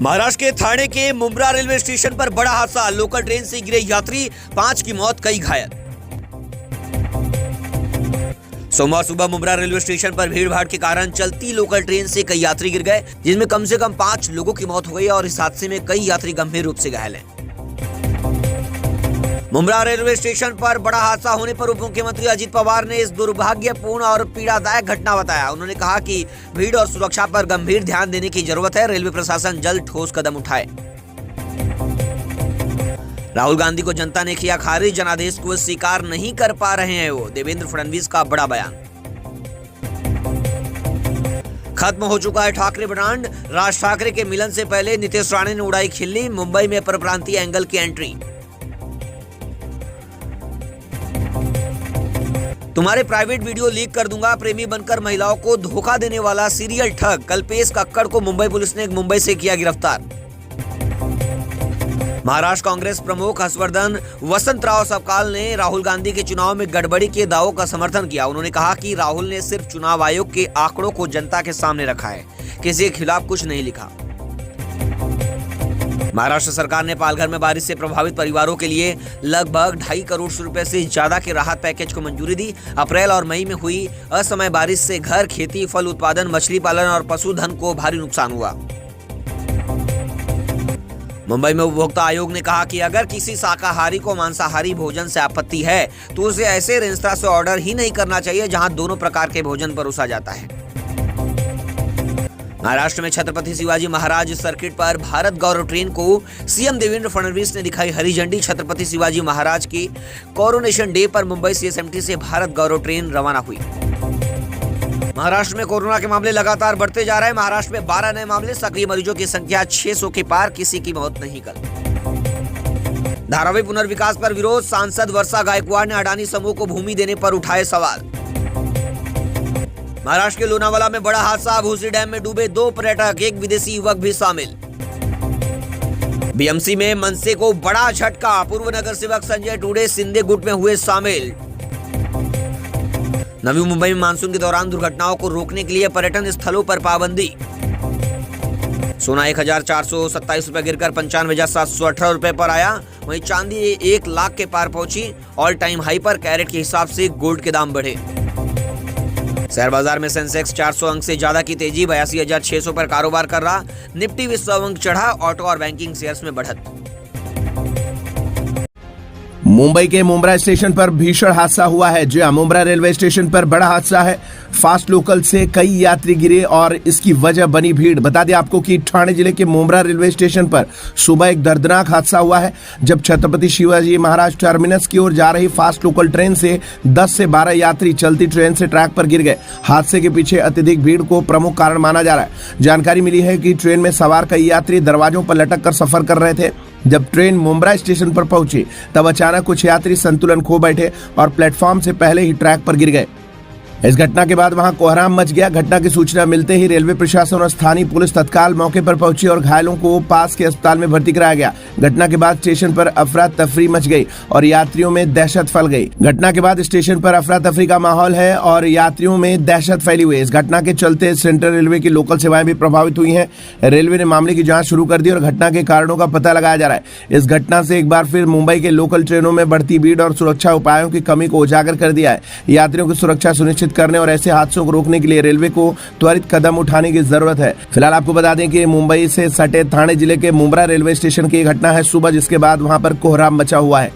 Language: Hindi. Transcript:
महाराष्ट्र के ठाणे के मुंब्रा रेलवे स्टेशन पर बड़ा हादसा। लोकल ट्रेन से गिरे यात्री, 5 की मौत, कई घायल। सोमवार सुबह मुंब्रा रेलवे स्टेशन पर भीड़ भाड़ के कारण चलती लोकल ट्रेन से कई यात्री गिर गए, जिसमें कम से कम 5 लोगों की मौत हो गई और इस हादसे में कई यात्री गंभीर रूप से घायल हैं। मुंब्रा रेलवे स्टेशन पर बड़ा हादसा होने पर उप मुख्यमंत्री अजित पवार ने इस दुर्भाग्यपूर्ण और पीड़ादायक घटना बताया। उन्होंने कहा कि भीड़ और सुरक्षा पर गंभीर ध्यान देने की जरूरत है। रेलवे प्रशासन जल्द ठोस कदम उठाए। राहुल गांधी को जनता ने किया खारिज, जनादेश को स्वीकार नहीं कर पा रहे हैं वो। देवेंद्र फडणवीस का बड़ा बयान। खत्म हो चुका है ठाकरे ब्रांड। राज ठाकरे के मिलन से पहले नीतीश राणे ने उड़ाई खिल्ली। मुंबई में परप्रांतीय एंगल की एंट्री। तुम्हारे प्राइवेट वीडियो लीक कर दूंगा, प्रेमी बनकर महिलाओं को धोखा देने वाला सीरियल ठग। कल्पेश कक्कड़ को मुंबई पुलिस ने मुंबई से किया गिरफ्तार। महाराष्ट्र कांग्रेस प्रमुख हर्षवर्धन वसंतराव सपकाल ने राहुल गांधी के चुनाव में गड़बड़ी के दावों का समर्थन किया। उन्होंने कहा कि राहुल ने सिर्फ चुनाव आयोग के आंकड़ों को जनता के सामने रखा है, किसी के खिलाफ कुछ नहीं लिखा। महाराष्ट्र सरकार ने पालघर में बारिश से प्रभावित परिवारों के लिए लगभग 2.5 करोड़ रुपए से ज्यादा के राहत पैकेज को मंजूरी दी। अप्रैल और मई में हुई असमय बारिश से घर, खेती, फल उत्पादन, मछली पालन और पशुधन को भारी नुकसान हुआ। मुंबई में उपभोक्ता आयोग ने कहा कि अगर किसी शाकाहारी को मांसाहारी भोजन से आपत्ति है तो उसे ऐसे रेस्तरां से ऑर्डर ही नहीं करना चाहिए जहां दोनों प्रकार के भोजन परोसा जाता है। महाराष्ट्र में छत्रपति शिवाजी महाराज सर्किट पर भारत गौरव ट्रेन को सीएम देवेंद्र फडणवीस ने दिखाई हरी झंडी। छत्रपति शिवाजी महाराज की कोरोनेशन डे पर मुंबई सीएसएमटी से भारत गौरव ट्रेन रवाना हुई। महाराष्ट्र में कोरोना के मामले लगातार बढ़ते जा रहे हैं। महाराष्ट्र में 12 नए मामले, सक्रिय मरीजों की संख्या 600 के पार, किसी की मौत नहीं कल। धारावी पुनर्विकास पर विरोध। सांसद वर्षा गायकवाड़ ने अडानी समूह को भूमि देने पर उठाए सवाल। महाराष्ट्र के लोनावाला में बड़ा हादसा। भूसी डैम में डूबे 2 पर्यटक, एक विदेशी युवक भी शामिल। बीएमसी में मनसे को बड़ा झटका। पूर्व नगर सेवक संजय टूडे सिंधे गुट में हुए शामिल। नवी मुंबई में मानसून के दौरान दुर्घटनाओं को रोकने के लिए पर्यटन स्थलों पर पाबंदी। सोना 1427 रुपए गिरकर 95,718 रुपए पर आया। वहीं चांदी 1 लाख के पार पहुंची। ऑल टाइम हाई पर कैरेट के हिसाब से गोल्ड के दाम बढ़े। शेयर बाजार में सेंसेक्स 400 अंक से ज्यादा की तेजी, 82,600 पर कारोबार कर रहा। निफ्टी 20 अंक चढ़ा। ऑटो और बैंकिंग शेयर्स में बढ़त। मुंबई के मुंब्रा स्टेशन पर भीषण हादसा हुआ है। जी हां, मुंब्रा रेलवे स्टेशन पर बड़ा हादसा है। फास्ट लोकल से कई यात्री गिरे और इसकी वजह बनी भीड़। बता दें आपको कि ठाणे जिले के मुंब्रा रेलवे स्टेशन पर सुबह एक दर्दनाक हादसा हुआ है, जब छत्रपति शिवाजी महाराज टर्मिनस की ओर जा रही फास्ट लोकल ट्रेन से 10 से 12 यात्री चलती ट्रेन से ट्रैक पर गिर गए। हादसे के पीछे अत्यधिक भीड़ को प्रमुख कारण माना जा रहा है। जानकारी मिली है कि ट्रेन में सवार कई यात्री दरवाजों पर लटक कर सफर कर रहे थे। जब ट्रेन मुंब्रा स्टेशन पर पहुंची तब अचानक कुछ यात्री संतुलन खो बैठे और प्लेटफॉर्म से पहले ही ट्रैक पर गिर गए। इस घटना के बाद वहां कोहराम मच गया। घटना की सूचना मिलते ही रेलवे प्रशासन और स्थानीय पुलिस तत्काल मौके पर पहुंची और घायलों को पास के अस्पताल में भर्ती कराया गया। घटना के बाद स्टेशन पर अफरा तफरी मच गई और यात्रियों में दहशत फैल गई। घटना के बाद स्टेशन पर अफरा तफरी का माहौल है और यात्रियों में दहशत फैली हुई है। इस घटना के चलते सेंट्रल रेलवे की लोकल सेवाएं भी प्रभावित हुई है। रेलवे ने मामले की जाँच शुरू कर दी और घटना के कारणों का पता लगाया जा रहा है। इस घटना से एक बार फिर मुंबई के लोकल ट्रेनों में बढ़ती भीड़ और सुरक्षा उपायों की कमी को उजागर कर दिया है। यात्रियों की सुरक्षा सुनिश्चित करने और ऐसे हादसों को रोकने के लिए रेलवे को त्वरित कदम उठाने की जरूरत है। फिलहाल आपको बता दें कि मुंबई से सटे ठाणे जिले के मुंब्रा रेलवे स्टेशन की घटना है सुबह, जिसके बाद वहां पर कोहराम मचा हुआ है।